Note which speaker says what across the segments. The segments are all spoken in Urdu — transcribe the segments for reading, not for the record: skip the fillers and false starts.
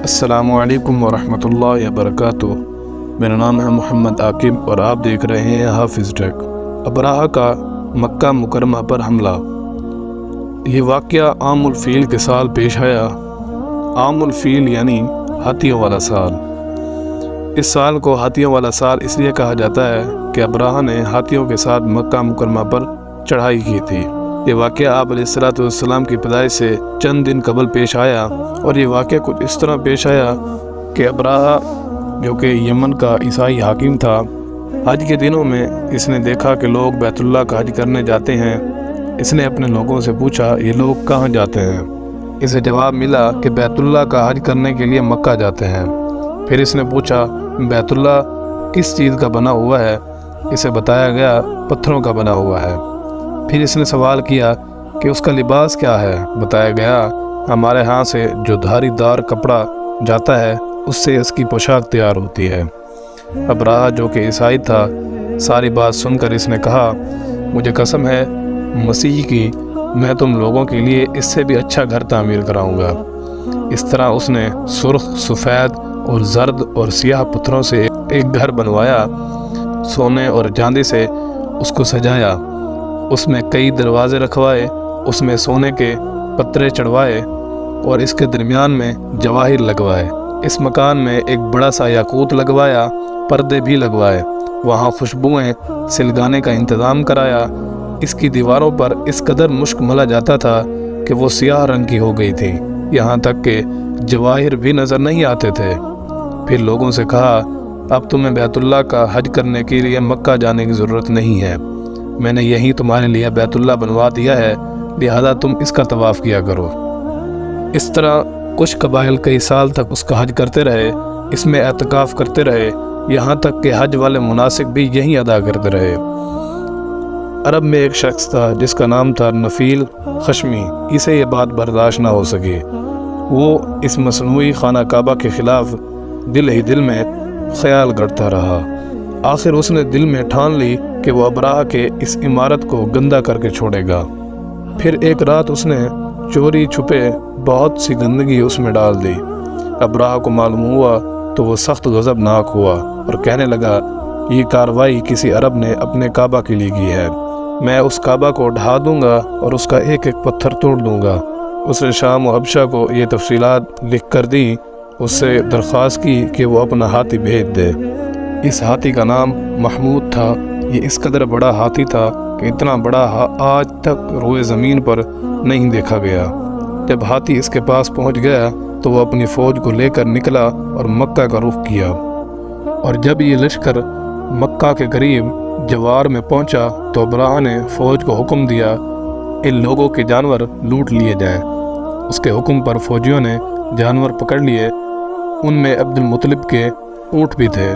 Speaker 1: السلام علیکم ورحمۃ اللہ وبرکاتہ۔ میرا نام ہے محمد عاقب اور آپ دیکھ رہے ہیں حافظ ٹیک۔ ابراہہ کا مکہ مکرمہ پر حملہ۔ یہ واقعہ عام الفیل کے سال پیش آیا۔ عام الفیل یعنی ہاتھیوں والا سال۔ اس سال کو ہاتھیوں والا سال اس لیے کہا جاتا ہے کہ ابراہہ نے ہاتھیوں کے ساتھ مکہ مکرمہ پر چڑھائی کی تھی۔ یہ واقعہ آپ علیہ الصلوۃ والسلام کی پیدائش سے چند دن قبل پیش آیا، اور یہ واقعہ کچھ اس طرح پیش آیا کہ ابراہہ جو کہ یمن کا عیسائی حاکم تھا، حج کے دنوں میں اس نے دیکھا کہ لوگ بیت اللہ کا حج کرنے جاتے ہیں۔ اس نے اپنے لوگوں سے پوچھا یہ لوگ کہاں جاتے ہیں؟ اسے جواب ملا کہ بیت اللہ کا حج کرنے کے لیے مکہ جاتے ہیں۔ پھر اس نے پوچھا بیت اللہ کس چیز کا بنا ہوا ہے؟ اسے بتایا گیا پتھروں کا بنا ہوا ہے۔ پھر اس نے سوال کیا کہ اس کا لباس کیا ہے؟ بتایا گیا ہمارے ہاں سے جو دھاری دار کپڑا جاتا ہے اس سے اس کی پوشاک تیار ہوتی ہے۔ ابراہہ جو کہ عیسائی تھا، ساری بات سن کر اس نے کہا مجھے قسم ہے مسیح کی، میں تم لوگوں کے لیے اس سے بھی اچھا گھر تعمیر کراؤں گا۔ اس طرح اس نے سرخ، سفید اور زرد اور سیاہ پتھروں سے ایک گھر بنوایا، سونے اور چاندی سے اس کو سجایا، اس میں کئی دروازے رکھوائے، اس میں سونے کے پترے چڑھوائے اور اس کے درمیان میں جواہر لگوائے۔ اس مکان میں ایک بڑا سا یاقوت لگوایا، پردے بھی لگوائے، وہاں خوشبوئیں سلگانے کا انتظام کرایا۔ اس کی دیواروں پر اس قدر مشک ملا جاتا تھا کہ وہ سیاہ رنگ کی ہو گئی تھی، یہاں تک کہ جواہر بھی نظر نہیں آتے تھے۔ پھر لوگوں سے کہا اب تمہیں بیت اللہ کا حج کرنے کے لیے مکہ جانے کی ضرورت نہیں ہے، میں نے یہی تمہارے لیے بیت اللہ بنوا دیا ہے، لہذا تم اس کا طواف کیا کرو۔ اس طرح کچھ قبائل کئی سال تک اس کا حج کرتے رہے، اس میں اعتکاف کرتے رہے، یہاں تک کہ حج والے مناسک بھی یہی ادا کرتے رہے۔ عرب میں ایک شخص تھا جس کا نام تھا نفیل خشمی۔ اسے یہ بات برداشت نہ ہو سکی۔ وہ اس مصنوعی خانہ کعبہ کے خلاف دل ہی دل میں خیال گڑھتا رہا۔ آخر اس نے دل میں ٹھان لی کہ وہ ابراہہ کے اس عمارت کو گندہ کر کے چھوڑے گا۔ پھر ایک رات اس نے چوری چھپے بہت سی گندگی اس میں ڈال دی۔ ابراہہ کو معلوم ہوا تو وہ سخت غضبناک ہوا اور کہنے لگا یہ کارروائی کسی عرب نے اپنے کعبہ کے لیے کی ہے، میں اس کعبہ کو ڈھا دوں گا اور اس کا ایک ایک پتھر توڑ دوں گا۔ اس نے شام و حبشہ کو یہ تفصیلات لکھ کر دی، اس سے درخواست کی کہ وہ اپنا ہاتھی بھیج دے۔ اس ہاتھی کا نام محمود تھا۔ یہ اس قدر بڑا ہاتھی تھا کہ اتنا بڑا آج تک روئے زمین پر نہیں دیکھا گیا۔ جب ہاتھی اس کے پاس پہنچ گیا تو وہ اپنی فوج کو لے کر نکلا اور مکہ کا رخ کیا، اور جب یہ لشکر مکہ کے قریب جوار میں پہنچا تو ابراہہ نے فوج کو حکم دیا ان لوگوں کے جانور لوٹ لیے جائیں۔ اس کے حکم پر فوجیوں نے جانور پکڑ لیے، ان میں عبد المطلب کے اونٹ بھی تھے۔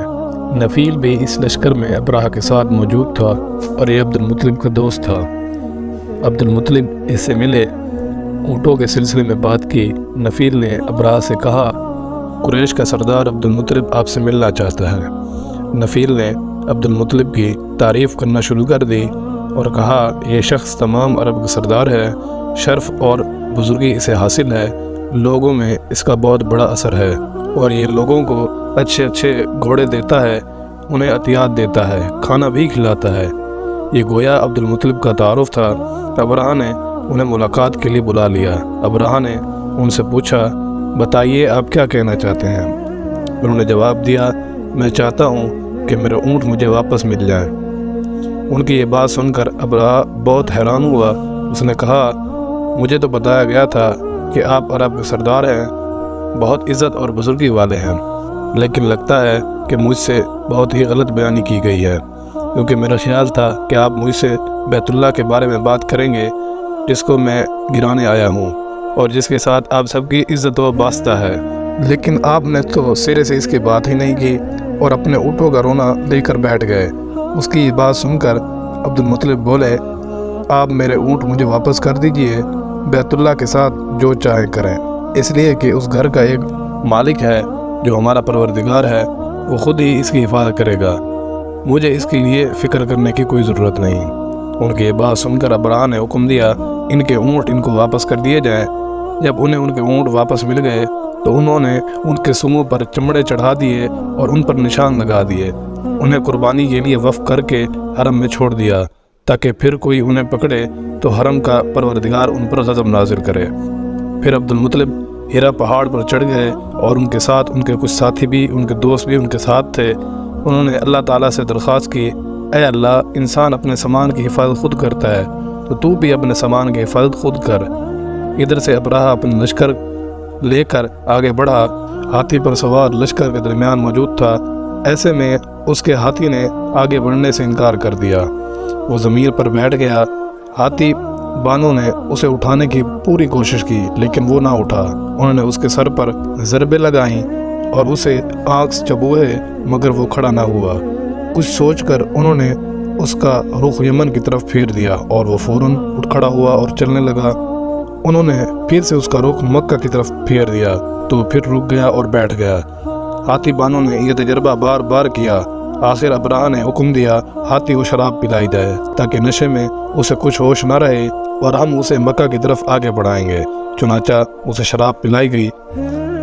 Speaker 1: نفیل بھی اس لشکر میں ابراہہ کے ساتھ موجود تھا اور یہ عبد المطلب کا دوست تھا۔ عبد المطلب اس سے ملے، اونٹوں کے سلسلے میں بات کی۔ نفیل نے ابراہہ سے کہا قریش کا سردار عبد المطلب آپ سے ملنا چاہتا ہے۔ نفیل نے عبد المطلب کی تعریف کرنا شروع کر دی اور کہا یہ شخص تمام عرب کا سردار ہے، شرف اور بزرگی اسے حاصل ہے، لوگوں میں اس کا بہت بڑا اثر ہے اور یہ لوگوں کو اچھے اچھے گھوڑے دیتا ہے، انہیں عطیات دیتا ہے، کھانا بھی کھلاتا ہے۔ یہ گویا عبد المطلب کا تعارف تھا۔ ابراہہ نے انہیں ملاقات کے لیے بلا لیا۔ ابراہہ نے ان سے پوچھا بتائیے آپ کیا کہنا چاہتے ہیں؟ انہوں نے جواب دیا میں چاہتا ہوں کہ میرے اونٹ مجھے واپس مل جائیں۔ ان کی یہ بات سن کر ابراہہ بہت حیران ہوا۔ اس نے کہا مجھے تو بتایا گیا تھا کہ آپ عرب کے سردار ہیں، بہت عزت اور بزرگی والے ہیں، لیکن لگتا ہے کہ مجھ سے بہت ہی غلط بیانی کی گئی ہے، کیونکہ میرا خیال تھا کہ آپ مجھ سے بیت اللہ کے بارے میں بات کریں گے جس کو میں گرانے آیا ہوں اور جس کے ساتھ آپ سب کی عزت و واسطہ ہے، لیکن آپ نے تو سرے سے اس کی بات ہی نہیں کی اور اپنے اونٹوں کا رونا لے کر بیٹھ گئے۔ اس کی یہ بات سن کر عبد المطلب بولے آپ میرے اونٹ مجھے واپس کر دیجئے، بیت اللہ کے ساتھ جو چاہے کریں، اس لیے کہ اس گھر کا ایک مالک ہے جو ہمارا پروردگار ہے، وہ خود ہی اس کی حفاظت کرے گا، مجھے اس کے لیے فکر کرنے کی کوئی ضرورت نہیں۔ ان کی یہ بات سن کر ابراہہ نے حکم دیا ان کے اونٹ ان کو واپس کر دیے جائیں۔ جب انہیں ان کے اونٹ واپس مل گئے تو انہوں نے ان کے سموں پر چمڑے چڑھا دیے اور ان پر نشان لگا دیے۔ انہیں قربانی کے لیے وقف کر کے حرم میں چھوڑ دیا تاکہ پھر کوئی انہیں پکڑے تو حرم کا پروردگار ان پر غضب نازل کرے۔ پھر عبد المطلب ہیرا پہاڑ پر چڑھ گئے اور ان کے ساتھ ان کے کچھ ساتھی بھی، ان کے دوست بھی ان کے ساتھ تھے۔ انہوں نے اللہ تعالیٰ سے درخواست کی، اے اللہ، انسان اپنے سامان کی حفاظت خود کرتا ہے تو بھی اپنے سامان کی حفاظت خود کر۔ ادھر سے ابراہہ اپنے لشکر لے کر آگے بڑھا۔ ہاتھی پر سوار لشکر کے درمیان موجود تھا۔ ایسے میں اس کے ہاتھی نے آگے بڑھنے سے انکار کر دیا۔ وہ زمین پر بیٹھ گیا۔ ہاتھی بانوں نے اسے اٹھانے کی پوری کوشش کی لیکن وہ نہ اٹھا۔ انہوں نے اس کے سر پر ضربیں لگائیں اور اسے آنکھ چبوئے مگر وہ کھڑا نہ ہوا۔ کچھ سوچ کر انہوں نے اس کا رخ یمن کی طرف پھیر دیا اور وہ فوراً اٹھ کھڑا ہوا اور چلنے لگا۔ انہوں نے پھر سے اس کا رخ مکہ کی طرف پھیر دیا تو پھر رک گیا اور بیٹھ گیا۔ ہاتھی بانوں نے یہ تجربہ بار بار کیا۔ آخر ابراہہ نے حکم دیا ہاتھی کو شراب پلائی جائے تاکہ نشے میں اسے کچھ ہوش نہ رہے اور ہم اسے مکہ کی طرف آگے بڑھائیں گے۔ چنانچہ اسے شراب پلائی گئی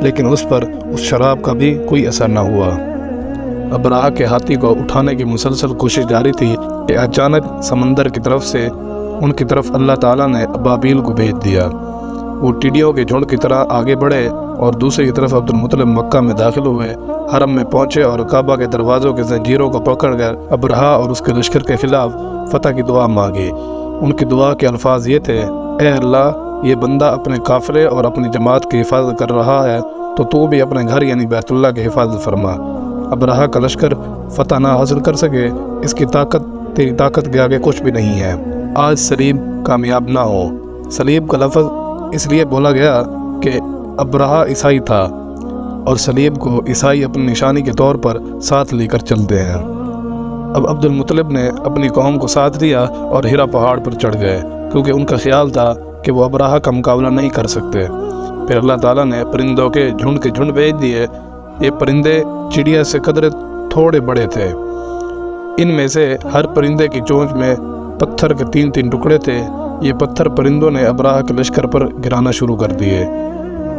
Speaker 1: لیکن اس پر اس شراب کا بھی کوئی اثر نہ ہوا۔ ابراہہ کے ہاتھی کو اٹھانے کی مسلسل کوشش جاری تھی کہ اچانک سمندر کی طرف سے ان کی طرف اللہ تعالیٰ نے ابابیل کو بھیج دیا۔ وہ ٹڈیوں کے جھنڈ کی طرح آگے بڑھے اور دوسری طرف عبد المطلب مکہ میں داخل ہوئے۔ حرم میں پہنچے اور کعبہ کے دروازوں کے زنجیروں کو پکڑ کر ابراہہ اور اس کے لشکر کے خلاف فتح کی دعا مانگی۔ ان کی دعا کے الفاظ یہ تھے، اے اللہ، یہ بندہ اپنے قافلے اور اپنی جماعت کی حفاظت کر رہا ہے تو بھی اپنے گھر یعنی بیت اللہ کی حفاظت فرما۔ ابراہہ کا لشکر فتح نہ حاصل کر سکے، اس کی طاقت تیری طاقت کے آگے کچھ بھی نہیں ہے۔ آج سلیب کامیاب نہ ہو۔ سلیب کا لفظ اس لیے بولا گیا کہ ابراہہ عیسائی تھا اور سلیب کو عیسائی اپنی نشانی کے طور پر ساتھ لے کر چلتے ہیں۔ اب عبد المطلب نے اپنی قوم کو ساتھ دیا اور ہیرا پہاڑ پر چڑھ گئے کیونکہ ان کا خیال تھا کہ وہ ابراہہ کا مقابلہ نہیں کر سکتے۔ پھر اللہ تعالیٰ نے پرندوں کے جھنڈ بھیج دیے۔ یہ پرندے چڑیا سے قدرے تھوڑے بڑے تھے۔ ان میں سے ہر پرندے کی چونچ میں پتھر کے 3 ٹکڑے تھے۔ یہ پتھر پرندوں نے ابراہہ کے لشکر پر گرانا شروع کر دیے۔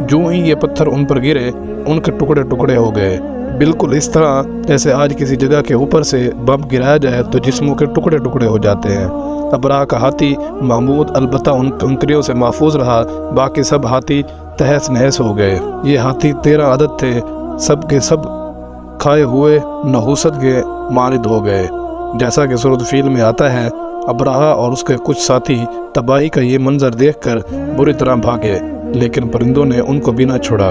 Speaker 1: جو ہی یہ پتھر ان پر گرے، ان کے ٹکڑے ٹکڑے ہو گئے، بالکل اس طرح جیسے آج کسی جگہ کے اوپر سے بم گرایا جائے تو جسموں کے ٹکڑے ٹکڑے ہو جاتے ہیں۔ ابراہہ کا ہاتھی محمود البتہ ان کنکریوں سے محفوظ رہا، باقی سب ہاتھی تہس نہس ہو گئے۔ یہ ہاتھی 13 عدد تھے، سب کے سب کھائے ہوئے نحوست کے مانند ہو گئے۔ جیسا کہ سورۃ فیل میں آتا ہے، ابراہہ اور اس کے کچھ ساتھی تباہی کا یہ منظر دیکھ کر بری طرح بھاگے لیکن پرندوں نے ان کو بھی نہ چھوڑا۔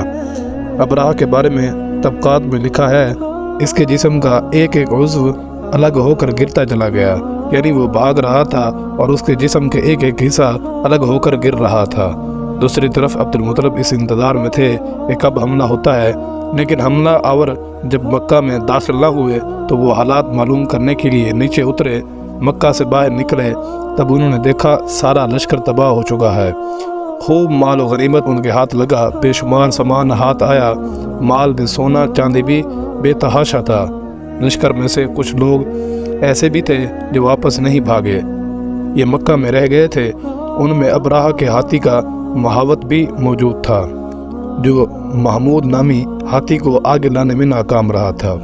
Speaker 1: ابراہہ کے بارے میں طبقات میں لکھا ہے، اس کے جسم کا ایک عضو الگ ہو کر گرتا چلا گیا، یعنی وہ بھاگ رہا تھا اور اس کے جسم کے ایک حصہ الگ ہو کر گر رہا تھا۔ دوسری طرف عبد المطلب اس انتظار میں تھے کہ کب حملہ ہوتا ہے، لیکن حملہ آور جب مکہ میں داخل نہ ہوئے تو وہ حالات معلوم کرنے کے لیے نیچے اترے۔ مکہ سے باہر نکلے تب انہوں نے دیکھا سارا لشکر تباہ ہو چکا ہے۔ خوب مال و غنیمت ان کے ہاتھ لگا، بے شمار سامان ہاتھ آیا، مال میں سونا چاندی بھی بے تحاشا تھا۔ لشکر میں سے کچھ لوگ ایسے بھی تھے جو واپس نہیں بھاگے، یہ مکہ میں رہ گئے تھے۔ ان میں ابراہہ کے ہاتھی کا محاوت بھی موجود تھا جو محمود نامی ہاتھی کو آگے لانے میں ناکام رہا تھا۔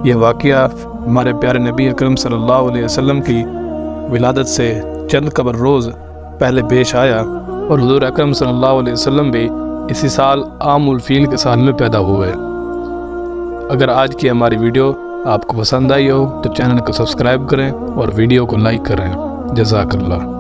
Speaker 1: یہ واقعہ ہمارے پیارے نبی اکرم صلی اللہ علیہ وسلم کی ولادت سے چند قبل روز پہلے پیش آیا اور حضور اکرم صلی اللہ علیہ وسلم بھی اسی سال عام الفیل کے سال میں پیدا ہوئے۔ اگر آج کی ہماری ویڈیو آپ کو پسند آئی ہو تو چینل کو سبسکرائب کریں اور ویڈیو کو لائک کریں۔ جزاک اللہ۔